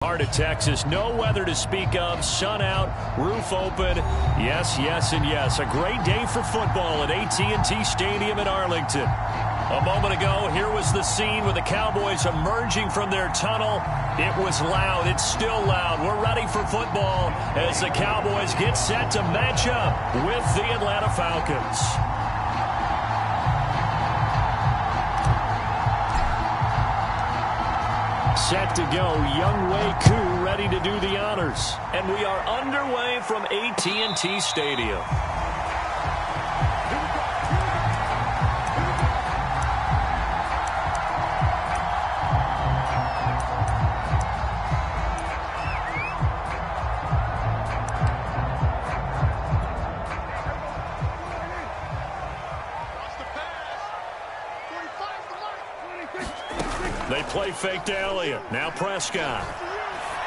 Heart of Texas, no weather to speak of, sun out, roof open, yes, yes, and yes. A great day for football at AT&T Stadium in Arlington. A moment ago, here was the scene with the Cowboys emerging from their tunnel. It was loud. It's still loud. We're ready for football as the Cowboys get set to match up with the Atlanta Falcons. Set to go, Younghoe Koo ready to do the honors. And we are underway from AT&T Stadium. They play fake to Elliott. Now Prescott.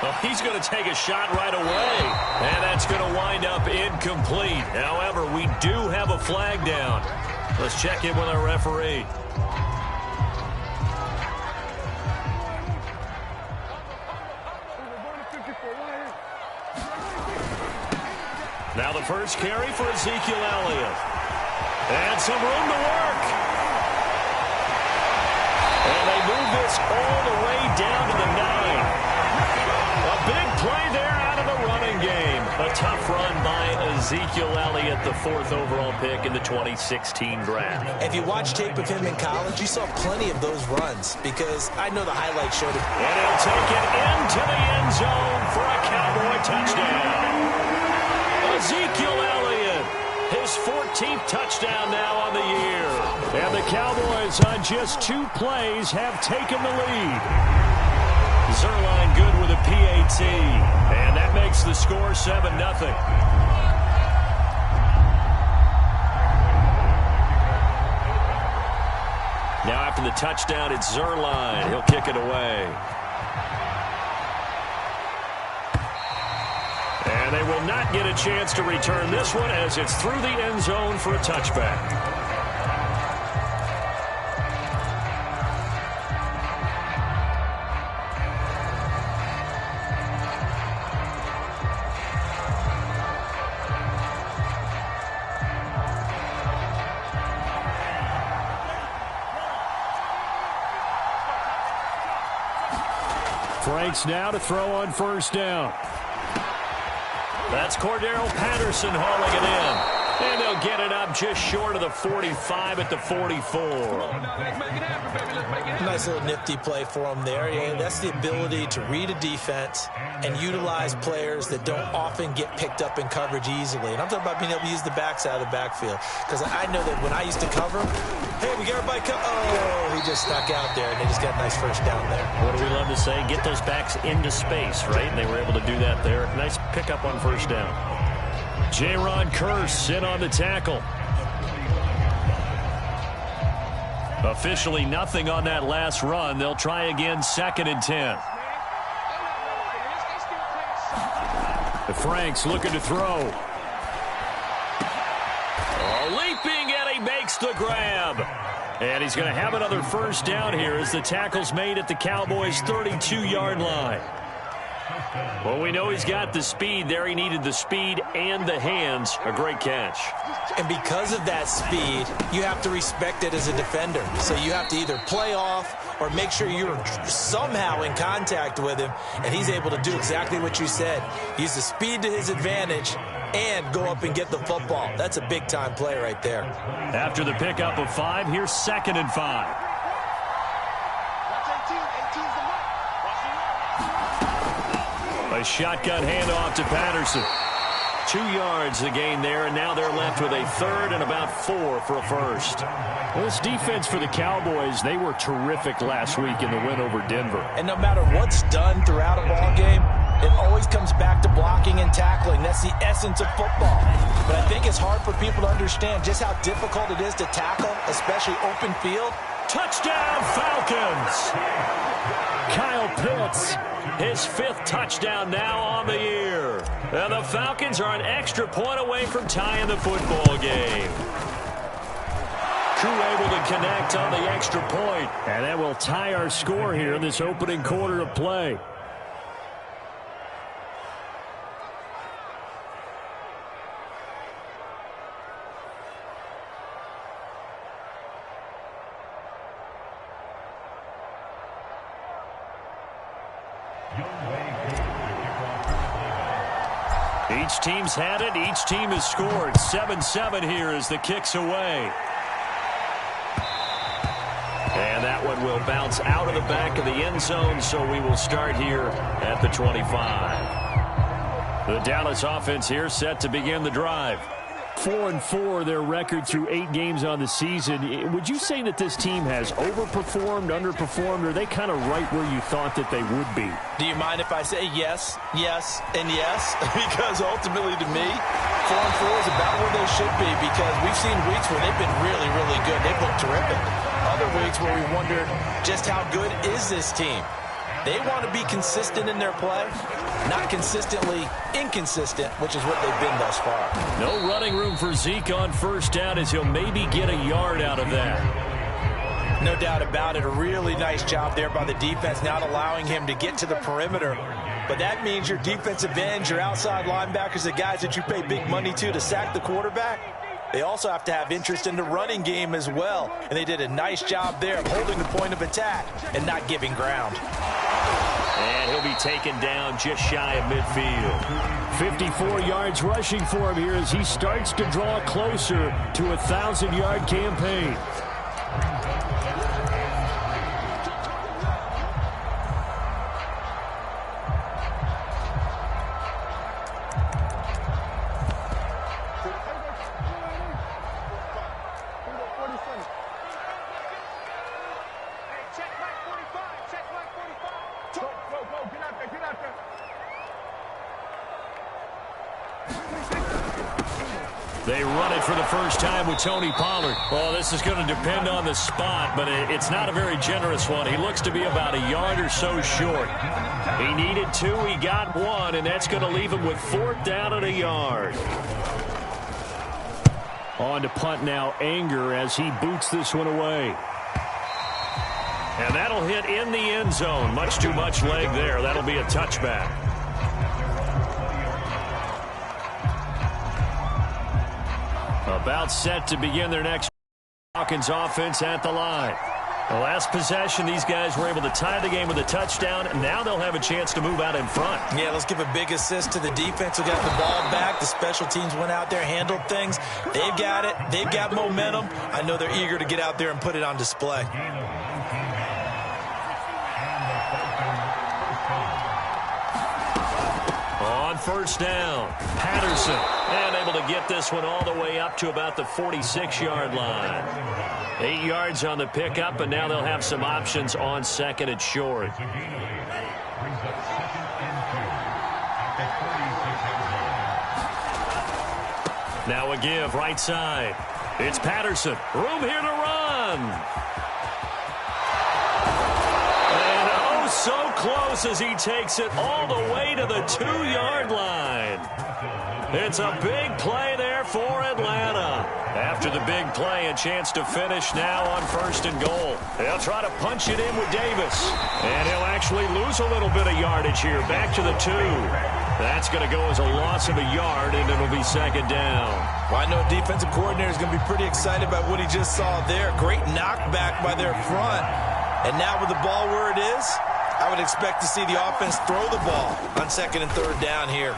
Oh, he's going to take a shot right away. And that's going to wind up incomplete. However, we do have a flag down. Let's check in with our referee. Now the first carry for Ezekiel Elliott. And some room to work. And they move this all the way down to the 9. A big play there out of the running game. A tough run by Ezekiel Elliott, the 4th overall pick in the 2016 draft. If you watch tape of him in college, you saw plenty of those runs because I know the highlights showed it. And he'll take it into the end zone for a Cowboy touchdown. Ezekiel Elliott, his 14th touchdown now on the year. And the Cowboys on just 2 plays have taken the lead. Zuerlein good with a PAT. And that makes the score 7-0. Now after the touchdown, it's Zuerlein. He'll kick it away. And they will not get a chance to return this one as it's through the end zone for a touchback. Franks now to throw on first down. That's Cordero Patterson hauling it in. And they'll get it up just short of the 45 at the 44. Nice little nifty play for him there. Yeah, that's the ability to read a defense and utilize players that don't often get picked up in coverage easily. And I'm talking about being able to use the backs out of the backfield. Because I know that when I used to cover, hey, we got everybody oh, he just stuck out there, and they just got a nice first down there. What do we love to say? Get those backs into space, right? And they were able to do that there. Nice pickup on first down. Jaron Kearse in on the tackle. Officially nothing on that last run. They'll try again 2nd and 10. The Franks looking to throw. Oh, leaping, and he makes the grab. And he's going to have another first down here as the tackle's made at the Cowboys' 32-yard line. Well, we know he's got the speed there. He needed the speed and the hands. A great catch. And because of that speed, you have to respect it as a defender. So you have to either play off or make sure you're somehow in contact with him. And he's able to do exactly what you said. Use the speed to his advantage and go up and get the football. That's a big-time play right there. After the pickup of 5, here's 2nd and 5. A shotgun handoff to Patterson. 2 yards the gain there, and now they're left with a 3rd and about 4 for a first. Well, this defense for the Cowboys, they were terrific last week in the win over Denver. And no matter what's done throughout a ball game, it always comes back to blocking and tackling. That's the essence of football. But I think it's hard for people to understand just how difficult it is to tackle, especially open field. Touchdown, Falcons! Kyle Pitts, his 5th touchdown now on the year. And the Falcons are an extra point away from tying the football game. Koo able to connect on the extra point. And that will tie our score here in this opening quarter of play. Each team's had it. Each team has scored. 7-7 here as the kick's away. And that one will bounce out of the back of the end zone, so we will start here at the 25. The Dallas offense here set to begin the drive. 4-4 their record through 8 games on the season. Would you say that this team has overperformed, underperformed, or are they kind of right where you thought that they would be? Do you mind if I say yes, yes, and yes? Because ultimately to me, 4-4 is about where they should be, because we've seen weeks where they've been really, really good. They've looked terrific. Other weeks where we wondered just how good is this team. They want to be consistent in their play, not consistently inconsistent, which is what they've been thus far. No running room for Zeke on first down, as he'll maybe get a yard out of that. No doubt about it. A really nice job there by the defense, not allowing him to get to the perimeter. But that means your defensive ends, your outside linebackers, the guys that you pay big money to sack the quarterback, they also have to have interest in the running game as well. And they did a nice job there of holding the point of attack and not giving ground. And he'll be taken down just shy of midfield. 54 yards rushing for him here as he starts to draw closer to a 1,000-yard campaign. They run it for the first time with Tony Pollard. Well, this is going to depend on the spot, but it's not a very generous one. He looks to be about a yard or so short. He needed 2, he got 1, and that's going to leave him with 4th down and a yard. On to punt now, Anger, as he boots this one away. And that'll hit in the end zone. Much too much leg there. That'll be a touchback. About set to begin their next. Falcons offense at the line. The last possession, these guys were able to tie the game with a touchdown, and now they'll have a chance to move out in front. Yeah, let's give a big assist to the defense who got the ball back. The special teams went out there, handled things. They've got it. They've got momentum. I know they're eager to get out there and put it on display. On first down, Patterson, and able to get this one all the way up to about the 46-yard line. 8 yards on the pickup, and now they'll have some options on second and short. Now a give, right side. It's Patterson. Room here to run. And oh, so close as he takes it all the way to the 2-yard line. It's a big play there for Atlanta. After the big play, a chance to finish now on first and goal. They'll try to punch it in with Davis. And he'll actually lose a little bit of yardage here. Back to the 2. That's going to go as a loss of a yard, and it'll be second down. Well, I know defensive coordinator is going to be pretty excited about what he just saw there. Great knockback by their front. And now with the ball where it is, I would expect to see the offense throw the ball on second and third down here.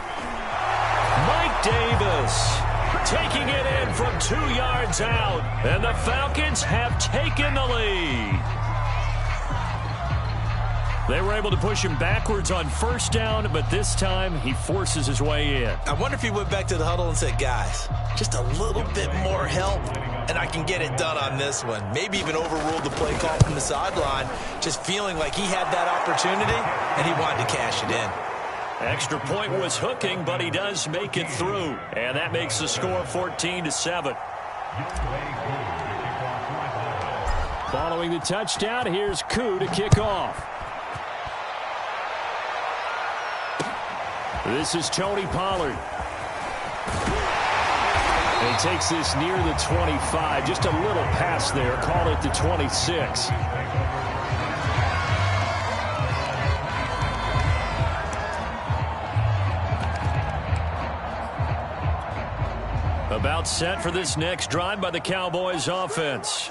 Mike Davis taking it in from 2 yards out, and the Falcons have taken the lead. They were able to push him backwards on first down, but this time he forces his way in. I wonder if he went back to the huddle and said, guys, just a little bit more help, and I can get it done on this one. Maybe even overruled the play call from the sideline, just feeling like he had that opportunity, and he wanted to cash it in. Extra point was hooking, but he does make it through. And that makes the score 14-7. Following the touchdown, here's Koo to kick off. This is Tony Pollard. And he takes this near the 25. Just a little pass there. Call it the 26. About set for this next drive by the Cowboys offense.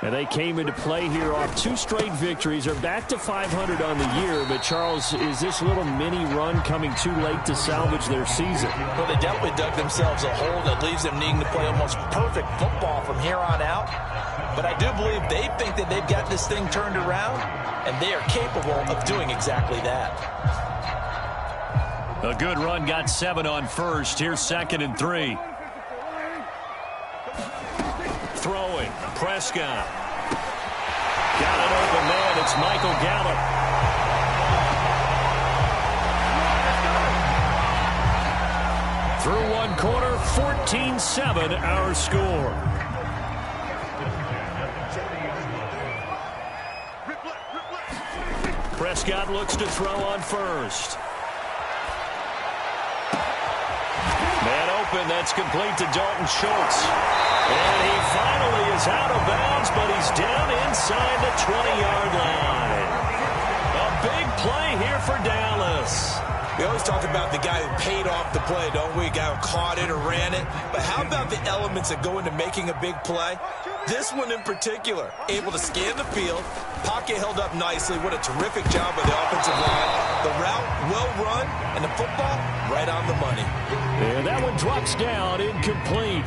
And they came into play here off 2 straight victories. They're back to 500 on the year. But, Charles, is this little mini run coming too late to salvage their season? Well, they definitely dug themselves a hole that leaves them needing to play almost perfect football from here on out. But I do believe they think that they've got this thing turned around, and they are capable of doing exactly that. A good run, got 7 on first. Here's 2nd and 3. Throwing, Prescott. Got an open man, it's Michael Gallup. Through 1 quarter, 14-7 our score. Prescott looks to throw on first. Man open, that's complete to Dalton Schultz. And he finally is out of bounds, but he's down inside the 20-yard line. A big play here for Dallas. We always talk about the guy who paid off the play, don't we? A guy who caught it or ran it. But how about the elements that go into making a big play? This one in particular, able to scan the field, pocket held up nicely. What a terrific job by the offensive line. The route well run, and the football right on the money. And that one drops down, incomplete.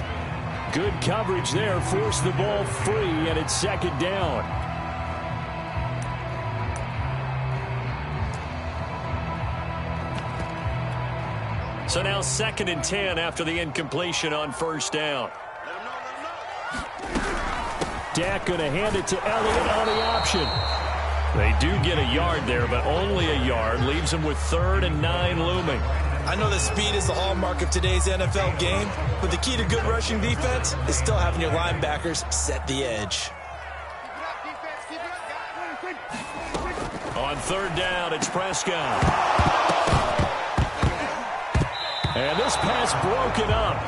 Good coverage there, forced the ball free, and it's 2nd down. So now 2nd and 10 after the incompletion on 1st down. Dak going to hand it to Elliott on the option. They do get a yard there, but only a yard. Leaves them with 3rd and 9 looming. I know that speed is the hallmark of today's NFL game, but the key to good rushing defense is still having your linebackers set the edge. On 3rd down, it's Prescott. And this pass broken up.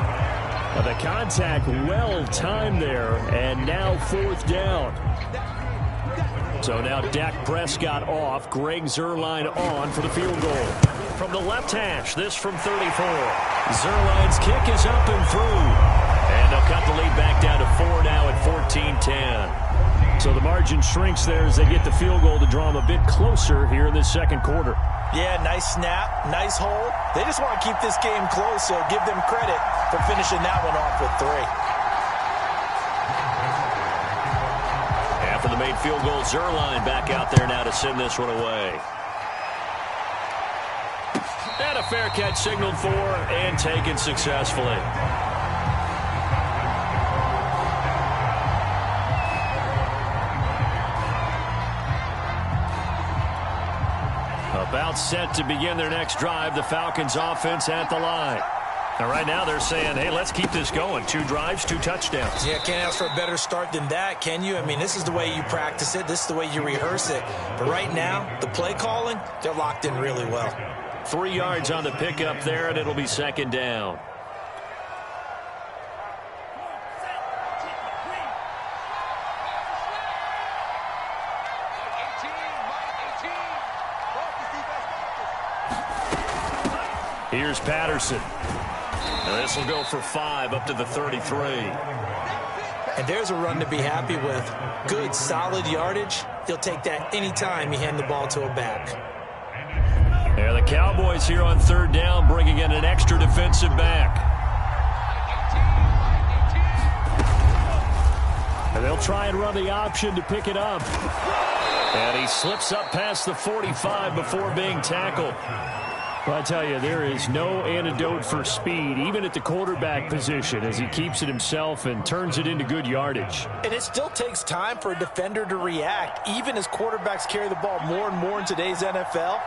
The contact well timed there, and now 4th down. So now Dak Prescott off, Greg Zuerlein on for the field goal. From the left hash, this from 34. Zuerlein's kick is up and through. And they'll cut the lead back down to 4 now at 14-10. So the margin shrinks there as they get the field goal to draw them a bit closer here in this 2nd quarter. Yeah, nice snap, nice hole. They just want to keep this game close, so give them credit for finishing that one off with 3. After the made field goal, Zuerlein back out there now to send this one away. And a fair catch signaled for and taken successfully. About set to begin their next drive, the Falcons offense at the line. Now, right now they're saying, hey, let's keep this going. 2 drives, 2 touchdowns. Yeah, can't ask for a better start than that, can you? I mean, this is the way you practice it. This is the way you rehearse it. But right now, the play calling, they're locked in really well. 3 yards on the pickup there, and it'll be 2nd down. Here's Patterson. Now this will go for 5 up to the 33. And there's a run to be happy with. Good, solid yardage. He'll take that anytime you hand the ball to a back. Yeah, the Cowboys here on 3rd down, bringing in an extra defensive back. And they'll try and run the option to pick it up. And he slips up past the 45 before being tackled. Well, I tell you, there is no antidote for speed, even at the quarterback position, as he keeps it himself and turns it into good yardage. And it still takes time for a defender to react, even as quarterbacks carry the ball more and more in today's NFL.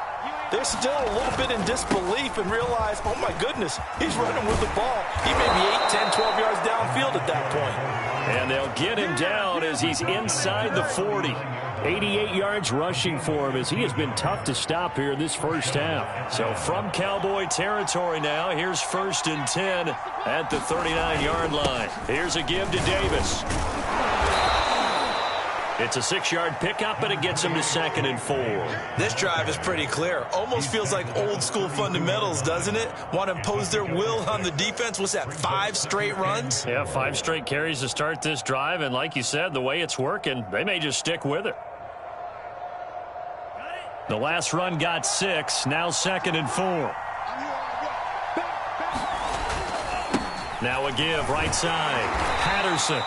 They're still a little bit in disbelief and realize, oh, my goodness, he's running with the ball. He may be 8, 10, 12 yards downfield at that point. And they'll get him down as he's inside the 40. 88 yards rushing for him as he has been tough to stop here in this first half. So from Cowboy territory now, here's 1st and 10 at the 39-yard line. Here's a give to Davis. It's a 6-yard pickup, and it gets him to 2nd and 4. This drive is pretty clear. Almost feels like old-school fundamentals, doesn't it? Want to impose their will on the defense. What's that, 5 straight runs? Yeah, 5 straight carries to start this drive, and like you said, the way it's working, they may just stick with it. The last run got 6, now 2nd and 4. Now a give, right side. Patterson.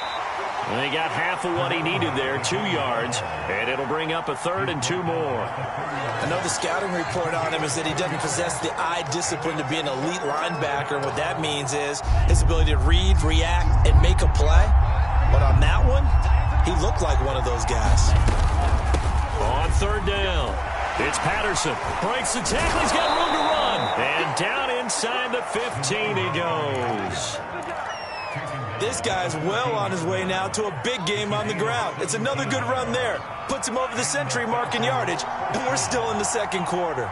They got half of what he needed there, 2 yards, and it'll bring up a 3rd and 2 more. I know the scouting report on him is that he doesn't possess the eye discipline to be an elite linebacker, and what that means is his ability to read, react, and make a play. But on that one, he looked like one of those guys. On 3rd down, it's Patterson. Breaks the tackle, he's got room to run. And down inside the 15 he goes. This guy's well on his way now to a big game on the ground. It's another good run there. Puts him over the century mark in yardage, and we're still in the 2nd quarter.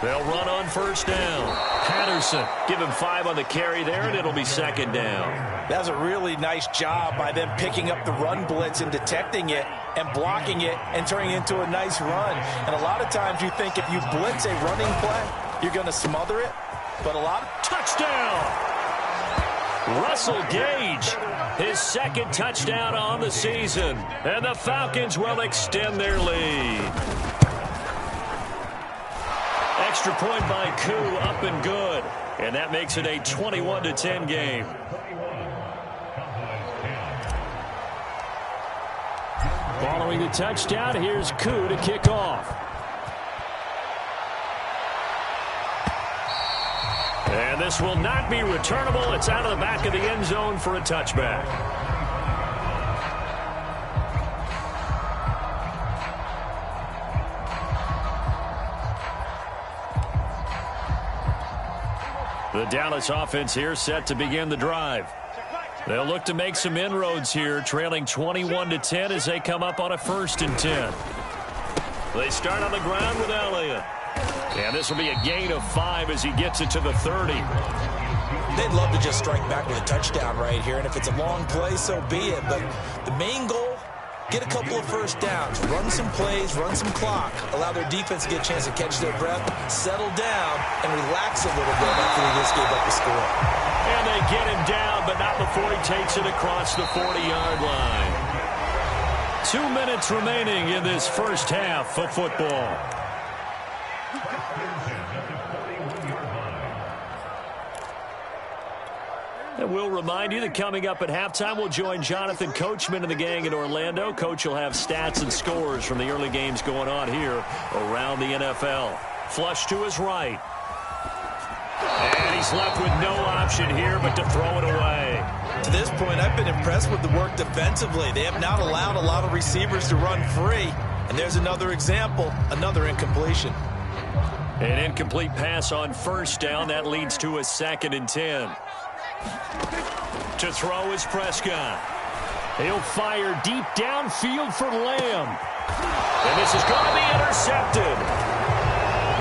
They'll run on 1st down. Patterson, give him 5 on the carry there, and it'll be 2nd down. That's a really nice job by them picking up the run blitz and detecting it and blocking it and turning it into a nice run. And a lot of times you think if you blitz a running play, you're going to smother it. But a lot of touchdown! Russell Gage, his 2nd touchdown on the season. And the Falcons will extend their lead. Extra point by Koo, up and good. And that makes it a 21-10 game. Following the touchdown, here's Koo to kick off. And this will not be returnable. It's out of the back of the end zone for a touchback. The Dallas offense here set to begin the drive. They'll look to make some inroads here, trailing 21-10 as they come up on a 1st and 10. They start on the ground with Elliott. And this will be a gain of 5 as he gets it to the 30. They'd love to just strike back with a touchdown right here, and if it's a long play, so be it. But the main goal, get a couple of 1st downs, run some plays, run some clock, allow their defense to get a chance to catch their breath, settle down, and relax a little bit after they just gave up the score. And they get him down, but not before he takes it across the 40-yard line. 2 minutes remaining in this first half of football. And we'll remind you that coming up at halftime, we'll join Jonathan Coachman and the gang in Orlando. Coach will have stats and scores from the early games going on here around the NFL. Flush to his right. And he's left with no option here but to throw it away. To this point, I've been impressed with the work defensively. They have not allowed a lot of receivers to run free. And there's another example, another incompletion. An incomplete pass on 1st down. That leads to a 2nd and 10. To throw is Prescott. He'll fire deep downfield for Lamb. And this is going to be intercepted.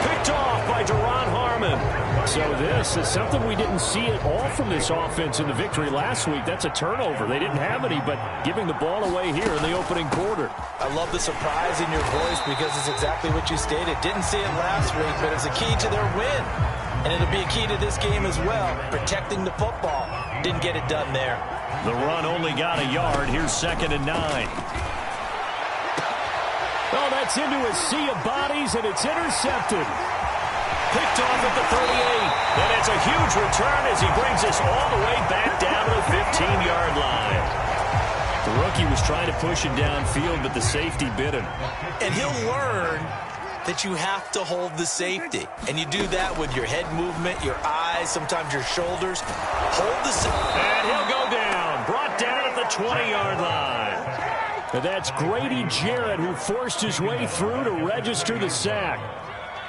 Picked off by Duron Harmon. So this is something we didn't see at all from this offense in the victory last week. That's a turnover. They didn't have any, but giving the ball away here in the opening quarter. I love the surprise in your voice because it's exactly what you stated. Didn't see it last week, but it's a key to their win. And it'll be a key to this game as well, protecting the football. Didn't get it done there. The run only got a yard. Here's 2nd and 9. Oh, that's into a sea of bodies, and it's intercepted. Picked off at the 38. And it's a huge return as he brings us all the way back down to the 15-yard line. The rookie was trying to push it downfield, but the safety bit him. And he'll learn that you have to hold the safety. And you do that with your head movement, your eyes, sometimes your shoulders. Hold the safety. And he'll go down. Brought down at the 20-yard line. And that's Grady Jarrett who forced his way through to register the sack.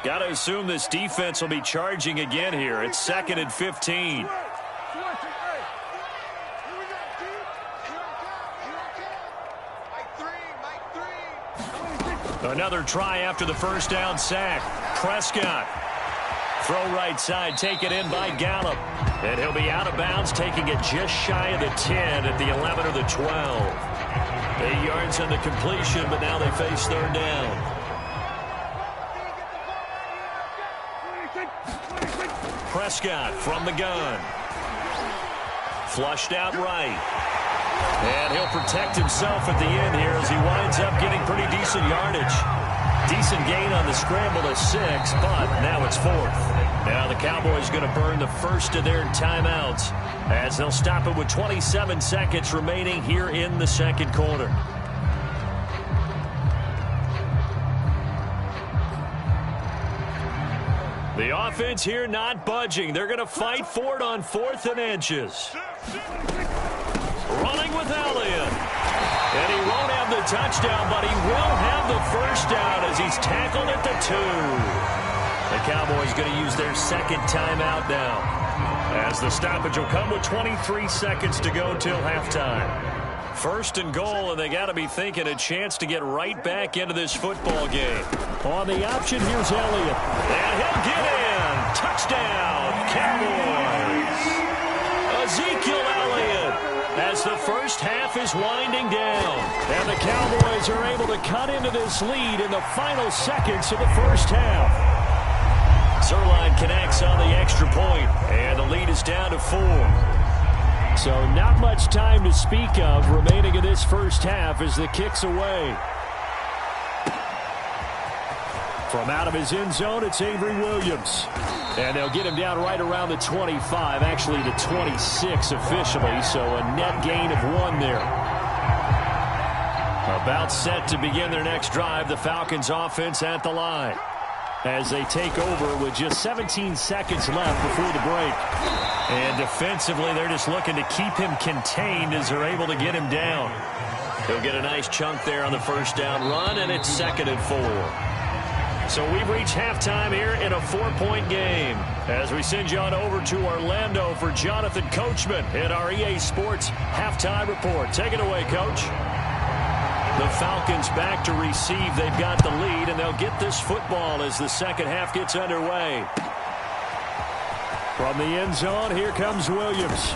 Got to assume this defense will be charging again here. It's 2nd and 15. Another try after the 1st down sack. Prescott. Throw right side, taken in by Gallup. And he'll be out of bounds, taking it just shy of the 10 at the 11 or the 12. 8 yards on the completion, but now they face third down. Prescott from the gun. Flushed out right. And he'll protect himself at the end here as he winds up getting pretty decent yardage. Decent gain on the scramble to 6, but now it's 4th. Now the Cowboys going to burn the first of their timeouts as they'll stop it with 27 seconds remaining here in the second quarter. The offense here not budging. They're going to fight for it on 4th and inches. Running with Elliott. And he won't have the touchdown, but he will have the first down as he's tackled at the 2. The Cowboys going to use their second timeout now, as the stoppage will come with 23 seconds to go till halftime. 1st and goal, and they got to be thinking a chance to get right back into this football game. On the option, here's Elliott. And he'll get in. Touchdown, Cowboys. Ezekiel Elliott, as the first half is winding down. And the Cowboys are able to cut into this lead in the final seconds of the first half. Zerline connects on the extra point, and the lead is down to 4. So not much time to speak of remaining in this first half as the kick's away. From out of his end zone, it's Avery Williams. And they'll get him down right around the 25, actually the 26 officially, so a net gain of 1 there. About set to begin their next drive, the Falcons offense at the line, as they take over with just 17 seconds left before the break. And defensively, they're just looking to keep him contained as they're able to get him down. He'll get a nice chunk there on the first down run, and it's 2nd and 4. So we've reached halftime here in a 4-point game, as we send you on over to Orlando for Jonathan Coachman in our EA Sports Halftime Report. Take it away, Coach. The Falcons back to receive. They've got the lead, and they'll get this football as the second half gets underway. From the end zone, here comes Williams.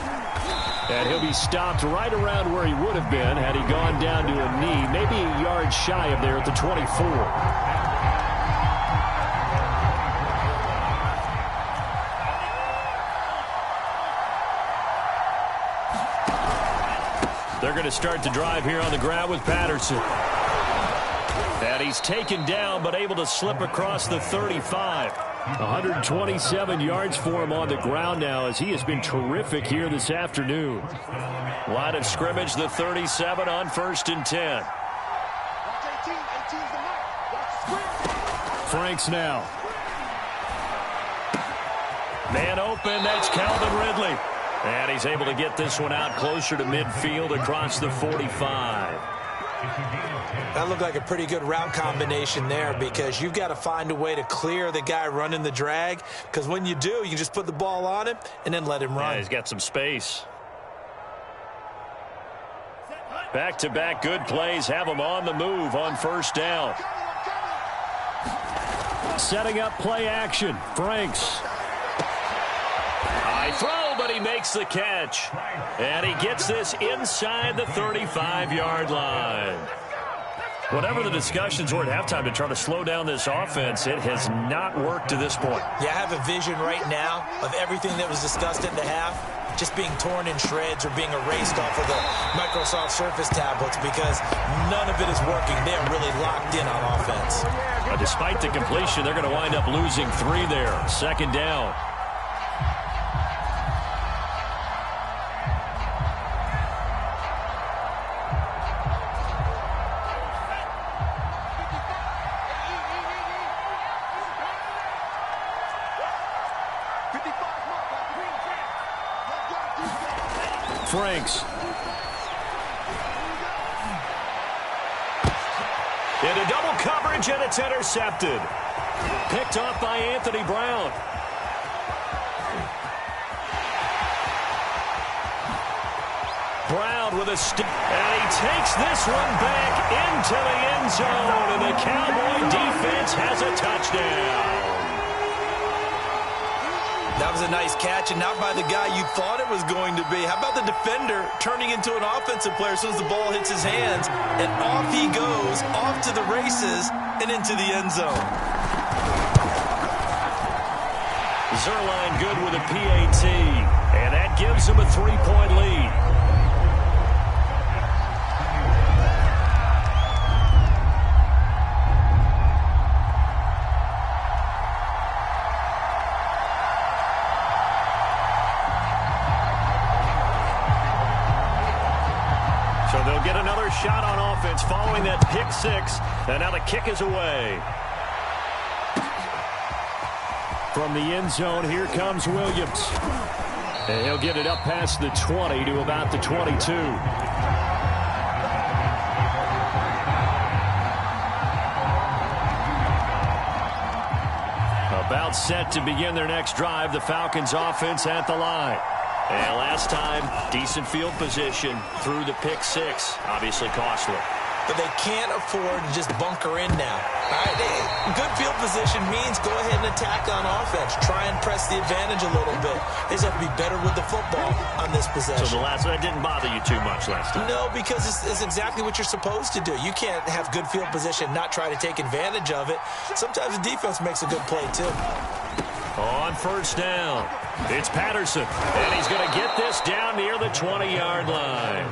And he'll be stopped right around where he would have been had he gone down to a knee, maybe a yard shy of there at the 24. They're going to start the drive here on the ground with Patterson. And he's taken down, but able to slip across the 35. 127 yards for him on the ground now, as he has been terrific here this afternoon. Line of scrimmage, the 37 on 1st and 10. Franks now. Man open, that's Calvin Ridley. And he's able to get this one out closer to midfield across the 45. That looked like a pretty good route combination there, because you've got to find a way to clear the guy running the drag, because when you do, you just put the ball on him and then let him run. Yeah, he's got some space. Back-to-back good plays have him on the move on first down. Setting up play action. Franks. High throw, but he makes the catch. And he gets this inside the 35-yard line. Whatever the discussions were at halftime to try to slow down this offense, it has not worked to this point. Yeah, I have a vision right now of everything that was discussed at the half just being torn in shreds or being erased off of the Microsoft Surface tablets, because none of it is working. They're really locked in on offense. Despite the completion, they're going to wind up losing 3 there. Second down. Franks. Into double coverage, and it's intercepted. Picked off by Anthony Brown. Brown with a stick, and he takes this one back into the end zone, and the Cowboy defense has a touchdown. That was a nice catch, and not by the guy you thought it was going to be. How about the defender turning into an offensive player as soon as the ball hits his hands, and off he goes, off to the races, and into the end zone. Zerline good with a PAT, and that gives him a 3-point lead. So they'll get another shot on offense following that pick six, and now the kick is away. From the end zone, here comes Williams. And he'll get it up past the 20 to about the 22. About set to begin their next drive, the Falcons offense at the line. And last time, decent field position through the pick six, obviously costly. But they can't afford to just bunker in now. All right, good field position means go ahead and attack on offense. Try and press the advantage a little bit. They just have to be better with the football on this possession. So the last one didn't bother you too much last time? No, because it's exactly what you're supposed to do. You can't have good field position, not try to take advantage of it. Sometimes the defense makes a good play, too. On first down, it's Patterson, and he's going to get this down near the 20-yard line.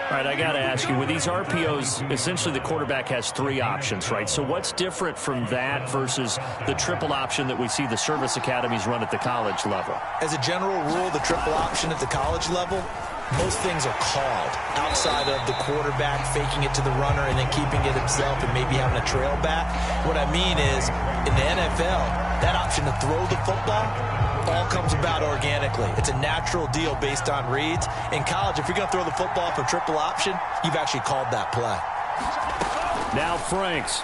All right, I got to ask you, with these RPOs, essentially the quarterback has three options, right? So what's different from that versus the triple option that we see the service academies run at the college level? As a general rule, the triple option at the college level, most things are called outside of the quarterback faking it to the runner and then keeping it himself and maybe having a trail back. What I mean is, in the NFL, that option to throw the football all comes about organically. It's a natural deal based on reads. In college, if you're going to throw the football for triple option, you've actually called that play. Now Franks.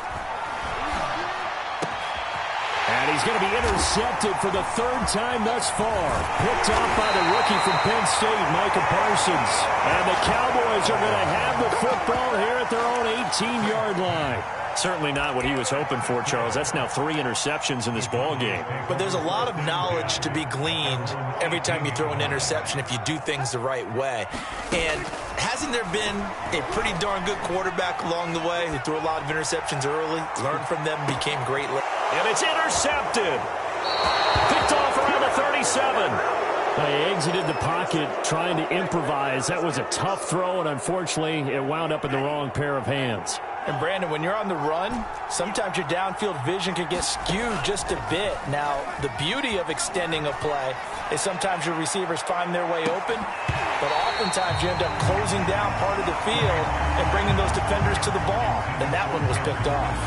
And he's going to be intercepted for the third time thus far. Picked off by the rookie from Penn State, Micah Parsons. And the Cowboys are going to have the football here at their own 18-yard line. Certainly not what he was hoping for, Charles. That's now 3 interceptions in this ball game. But there's a lot of knowledge to be gleaned every time you throw an interception if you do things the right way. And hasn't there been a pretty darn good quarterback along the way who threw a lot of interceptions early, learned from them, became great? And it's intercepted. Picked off around the 37. They exited the pocket trying to improvise. That was a tough throw, and unfortunately, it wound up in the wrong pair of hands. And, Brandon, when you're on the run, sometimes your downfield vision can get skewed just a bit. Now, the beauty of extending a play is sometimes your receivers find their way open, but oftentimes you end up closing down part of the field and bringing those defenders to the ball. And that one was picked off.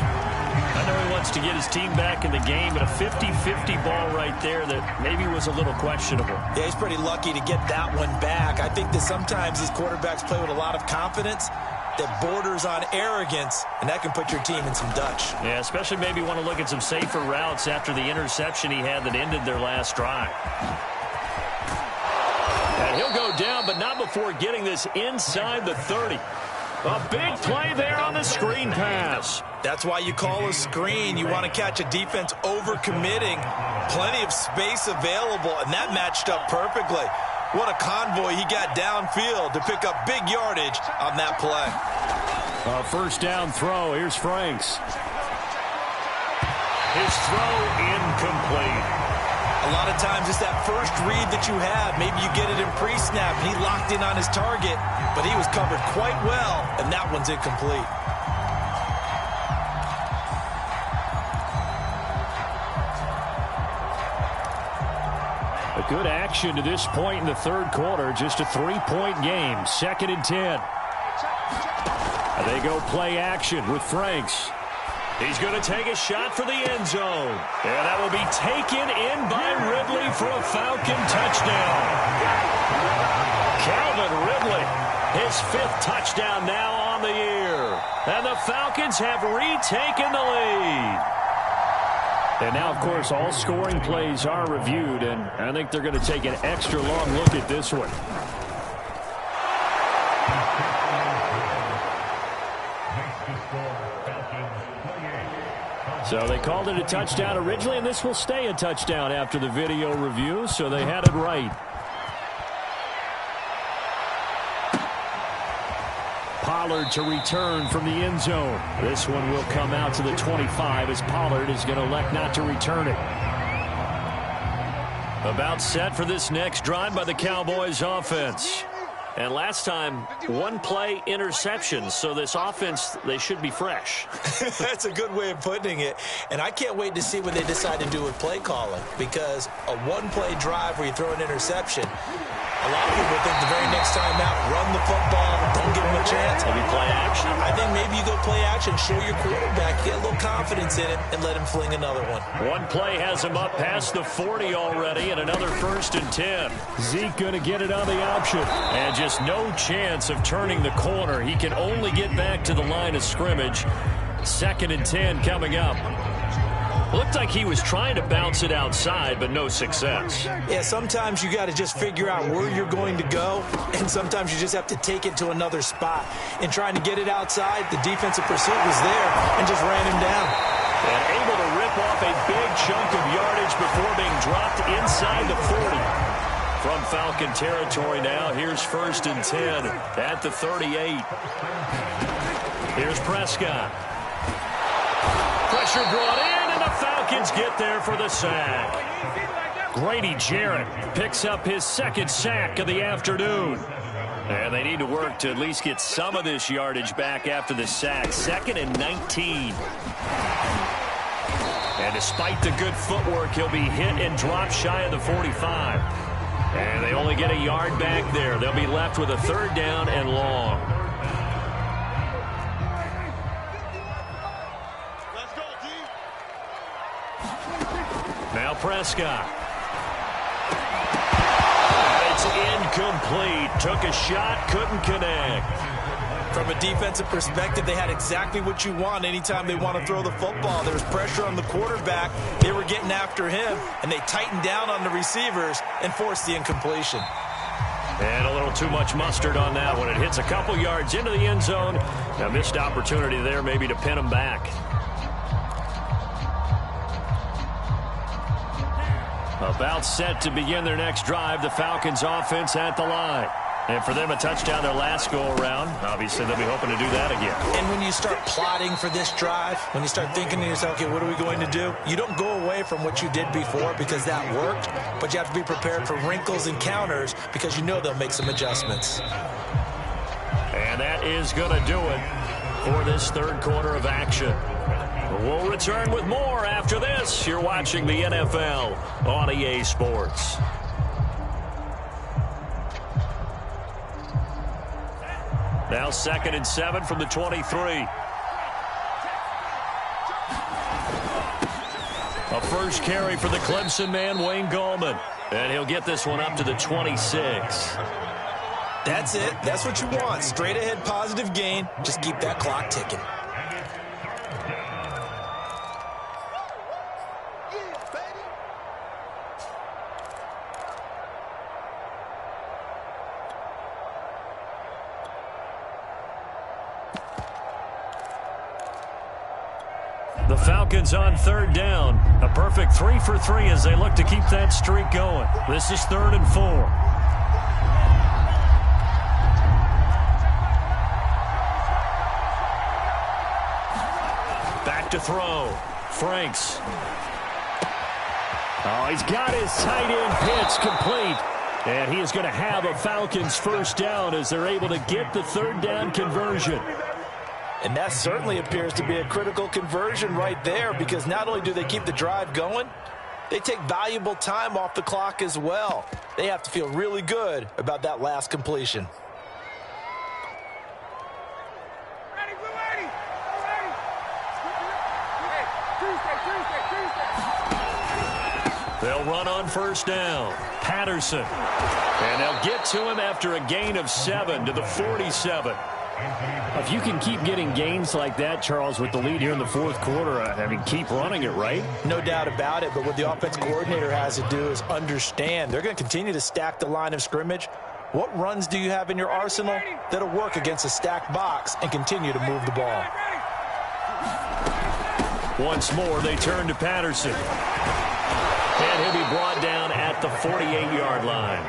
I know he wants to get his team back in the game, but a 50-50 ball right there that maybe was a little questionable. Yeah, he's pretty lucky to get that one back. I think that sometimes these quarterbacks play with a lot of confidence that borders on arrogance, and that can put your team in some Dutch. Yeah, especially maybe want to look at some safer routes after the interception he had that ended their last drive. And he'll go down, but not before getting this inside the 30. A big play there on the screen pass. That's why you call a screen. You want to catch a defense over-committing. Plenty of space available, and that matched up perfectly. What a convoy he got downfield to pick up big yardage on that play. A first down throw. Here's Franks. His throw incomplete. A lot of times it's that first read that you have. Maybe you get it in pre-snap, and he locked in on his target, but he was covered quite well, and that one's incomplete. A good action to this point in the third quarter. Just a 3-point game. 2nd and 10. They go play action with Franks. He's going to take a shot for the end zone. And that will be taken in by Ridley for a Falcon touchdown. Calvin Ridley, his 5th touchdown now on the year. And the Falcons have retaken the lead. And now, of course, all scoring plays are reviewed, and I think they're going to take an extra long look at this one. So they called it a touchdown originally, and this will stay a touchdown after the video review, so they had it right. Pollard to return from the end zone. This one will come out to the 25 as Pollard is going to elect not to return it. About set for this next drive by the Cowboys offense. And last time, one play interception. So this offense, they should be fresh. That's a good way of putting it. And I can't wait to see what they decide to do with play calling. Because a one-play drive where you throw an interception, a lot of people think the very next time out, run the football, don't give them a chance. Maybe play action. I think maybe you go play action, show your quarterback, get a little confidence in it, and let him fling another one. One play has him up past the 40 already, and another 1st and 10. Zeke going to get it on the option. And just no chance of turning the corner. He can only get back to the line of scrimmage. 2nd and 10 coming up. Looked like he was trying to bounce it outside, but no success. Yeah, sometimes you got to just figure out where you're going to go, and sometimes you just have to take it to another spot. In trying to get it outside, the defensive pursuit was there and just ran him down. And able to rip off a big chunk of yardage before being dropped inside the 40. From Falcon territory now, here's 1st and 10 at the 38. Here's Prescott. Pressure brought in, and the Falcons get there for the sack. Grady Jarrett picks up his 2nd sack of the afternoon. And they need to work to at least get some of this yardage back after the sack. 2nd and 19. And despite the good footwork, he'll be hit and dropped shy of the 45. And they only get a yard back there. They'll be left with a 3rd down and long. Now Prescott. It's incomplete. Took a shot, couldn't connect. From a defensive perspective, they had exactly what you want anytime they want to throw the football. There was pressure on the quarterback. They were getting after him, and they tightened down on the receivers and forced the incompletion. And a little too much mustard on that one. It hits a couple yards into the end zone. A missed opportunity there maybe to pin him back. About set to begin their next drive. The Falcons offense at the line. And for them, a touchdown their last go-around. Obviously, they'll be hoping to do that again. And when you start plotting for this drive, when you start thinking to yourself, okay, what are we going to do? You don't go away from what you did before because that worked, but you have to be prepared for wrinkles and counters because you know they'll make some adjustments. And that is going to do it for this 3rd quarter of action. We'll return with more after this. You're watching the NFL on EA Sports. Now 2nd and 7 from the 23. A first carry for the Clemson man, Wayne Gallman. And he'll get this one up to the 26. That's it. That's what you want. Straight ahead positive gain. Just keep that clock ticking. The Falcons on 3rd down. A perfect 3 for 3 as they look to keep that streak going. This is 3rd and 4. Back to throw. Franks. Oh, he's got his tight end pitch complete. And he is going to have a Falcons 1st down as they're able to get the 3rd down conversion. And that certainly appears to be a critical conversion right there because not only do they keep the drive going, they take valuable time off the clock as well. They have to feel really good about that last completion. They'll run on 1st down. Patterson. And they'll get to him after a gain of 7 to the 47. If you can keep getting gains like that, Charles, with the lead here in the 4th quarter, I mean, keep running it, right? No doubt about it, but what the offense coordinator has to do is understand. They're going to continue to stack the line of scrimmage. What runs do you have in your arsenal that'll work against a stacked box and continue to move the ball? Once more, they turn to Patterson. And he'll be brought down at the 48-yard line.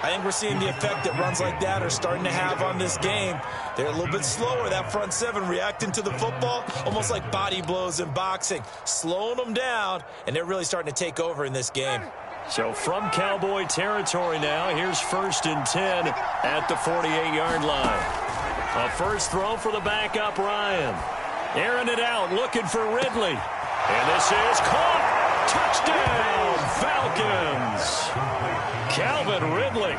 I think we're seeing the effect that runs like that are starting to have on this game. They're a little bit slower, that front seven, reacting to the football, almost like body blows in boxing, slowing them down, and they're really starting to take over in this game. So from Cowboy territory now, here's 1st and 10 at the 48-yard line. A first throw for the backup, Ryan. Airing it out, looking for Ridley. And this is caught. Touchdown, Falcons. Calvin Ridley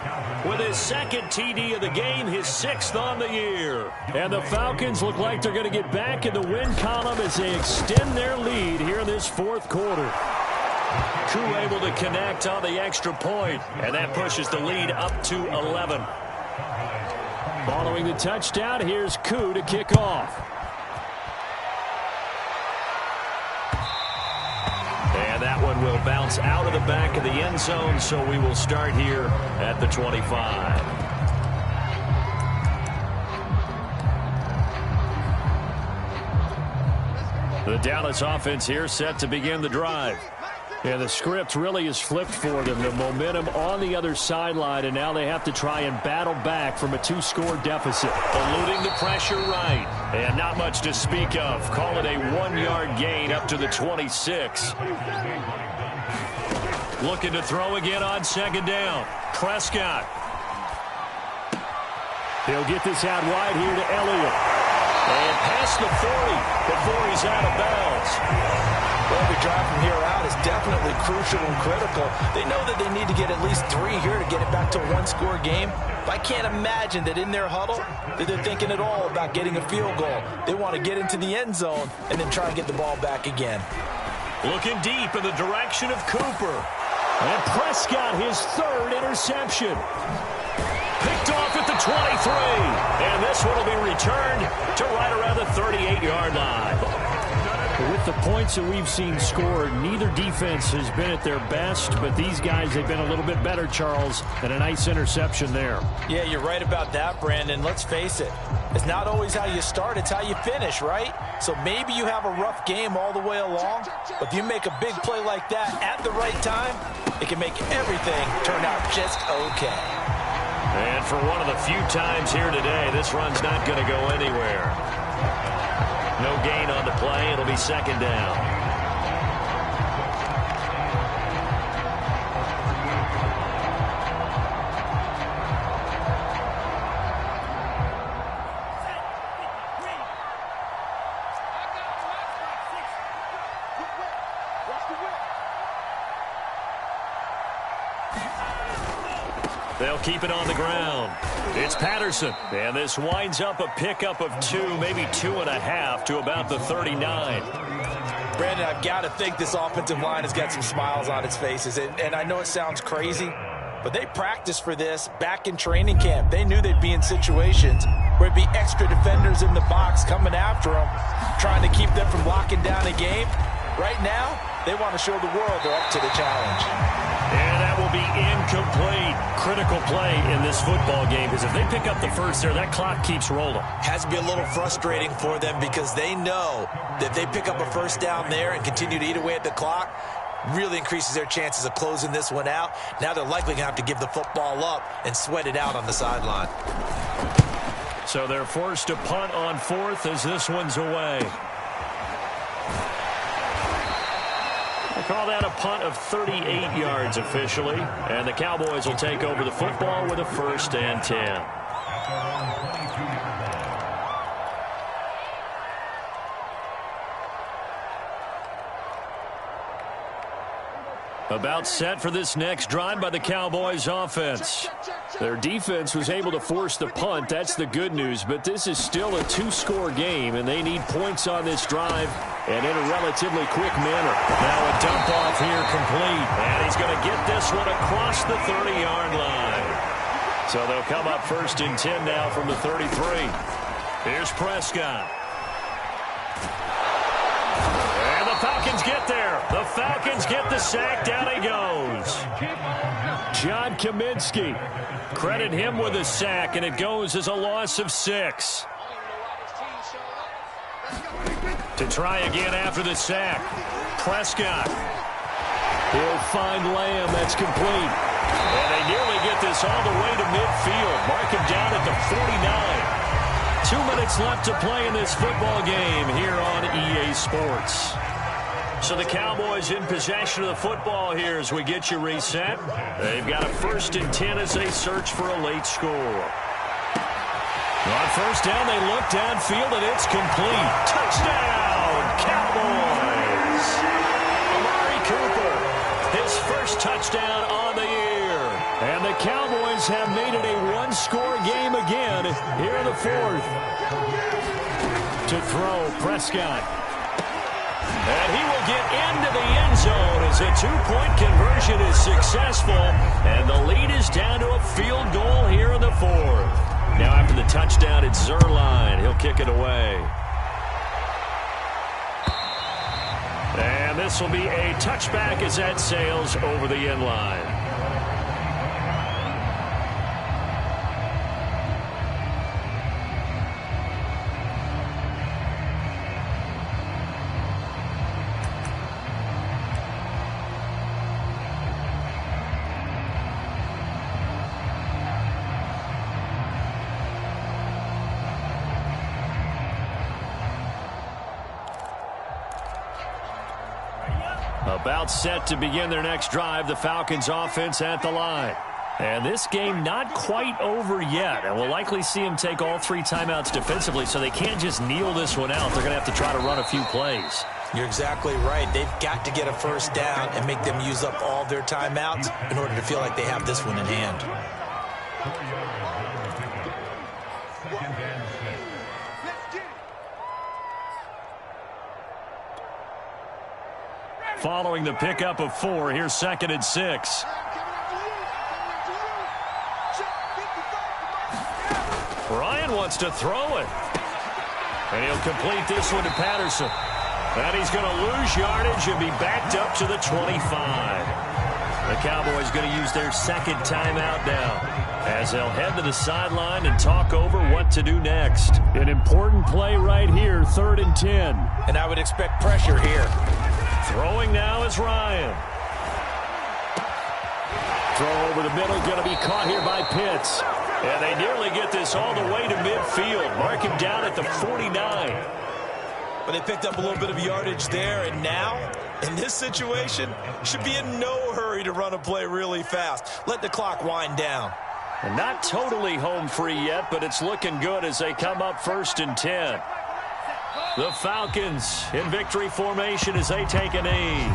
with his 2nd TD of the game, his 6th on the year. And the Falcons look like they're going to get back in the win column as they extend their lead here in this 4th quarter. Koo able to connect on the extra point, and that pushes the lead up to 11. Following the touchdown, here's Koo to kick off. And that one will bounce out of the back of the end zone, so we will start here at the 25. The Dallas offense here set to begin the drive. Yeah, the script really is flipped for them. The momentum on the other sideline, and now they have to try and battle back from a 2-score deficit. Eluding the pressure right. And not much to speak of. Call it a 1-yard gain up to the 26. Looking to throw again on 2nd down. Prescott. He'll get this out wide here to Elliott. And past the 40 before he's out of bounds. Well, every drive from here out is definitely crucial and critical. They know that they need to get at least 3 here to get it back to a 1-score game. But I can't imagine that in their huddle that they're thinking at all about getting a field goal. They want to get into the end zone and then try and get the ball back again. Looking deep in the direction of Cooper. And Prescott, his 3rd interception. Picked off at the 23. And this one will be returned to right around the 38-yard line. With the points that we've seen scored, neither defense has been at their best, but these guys have been a little bit better, Charles, and a nice interception there. Yeah, you're right about that, Brandon. Let's face it. It's not always how you start, it's how you finish, right? So maybe you have a rough game all the way along, but if you make a big play like that at the right time, it can make everything turn out just okay. And for one of the few times here today, this run's not going to go anywhere. No gain on the play. It'll be 2nd down. They'll keep it on the ground. It's Patterson. And this winds up a pickup of 2, maybe 2.5 to about the 39. Brandon, I've got to think this offensive line has got some smiles on its faces. And I know it sounds crazy, but they practiced for this back in training camp. They knew they'd be in situations where it'd be extra defenders in the box coming after them, trying to keep them from locking down a game. Right now, they want to show the world they're up to the challenge. And that will be incomplete. Critical play in this football game, because if they pick up the first there, that clock keeps rolling. Has to be a little frustrating for them because they know that if they pick up a first down there and continue to eat away at the clock, really increases their chances of closing this one out. Now they're likely going to have to give the football up and sweat it out on the sideline. So they're forced to punt on 4th as this one's away. They call that a punt of 38 yards officially. And the Cowboys will take over the football with a 1st and 10. About set for this next drive by the Cowboys offense. Their defense was able to force the punt. That's the good news. But this is still a 2-score game, and they need points on this drive and in a relatively quick manner. Now a dump off here complete. And he's going to get this one across the 30-yard line. So they'll come up 1st and 10 now from the 33. Here's Prescott. Falcons get there. The Falcons get the sack. Down he goes. John Kaminsky. Credit him with a sack, and it goes as a loss of 6. To try again after the sack. Prescott. He'll find Lamb. That's complete. And they nearly get this all the way to midfield. Mark him down at the 49. 2 minutes left to play in this football game here on EA Sports. So the Cowboys in possession of the football here as we get you reset. They've got a 1st and 10 as they search for a late score. On 1st down, they look downfield, and it's complete. Touchdown, Cowboys! Amari Cooper, his 1st touchdown on the year. And the Cowboys have made it a one-score game again here in the 4th. To throw, Prescott. And he will get into the end zone as a 2-point conversion is successful. And the lead is down to a field goal here in the 4th. Now after the touchdown, it's Zerline. He'll kick it away. And this will be a touchback as that sails over the end line. About set to begin their next drive, the Falcons offense at the line. And this game not quite over yet. And we'll likely see them take all 3 timeouts defensively, so they can't just kneel this one out. They're going to have to try to run a few plays. You're exactly right. They've got to get a 1st down and make them use up all their timeouts in order to feel like they have this one in hand. Following the pickup of 4, here's 2nd and 6. Ryan wants to throw it. And he'll complete this one to Patterson. And he's going to lose yardage and be backed up to the 25. The Cowboys going to use their 2nd timeout now as they'll head to the sideline and talk over what to do next. An important play right here, 3rd and 10. And I would expect pressure here. Throwing now is Ryan. Throw over the middle, going to be caught here by Pitts. And they nearly get this all the way to midfield. Mark him down at the 49. But they picked up a little bit of yardage there, and now, in this situation, should be in no hurry to run a play really fast. Let the clock wind down. And not totally home free yet, but it's looking good as they come up 1st and 10. The Falcons in victory formation as they take a knee.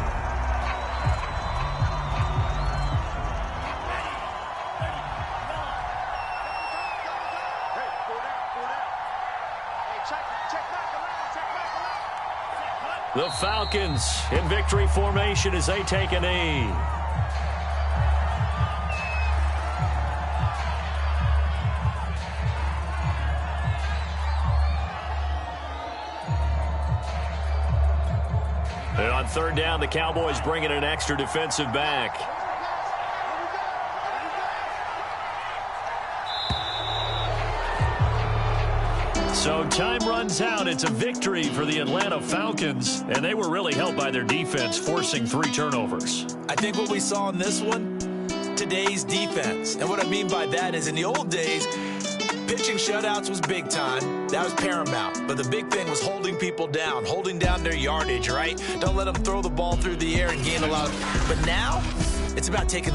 The Falcons in victory formation as they take a knee. And on 3rd down, the Cowboys bring in an extra defensive back. So time runs out. It's a victory for the Atlanta Falcons, and they were really helped by their defense, forcing 3 turnovers. I think what we saw in this one, today's defense. And what I mean by that is in the old days, pitching shutouts was big time. That was paramount. But the big thing was holding people down, holding down their yardage, right? Don't let them throw the ball through the air and gain a lot of... But now, it's about taking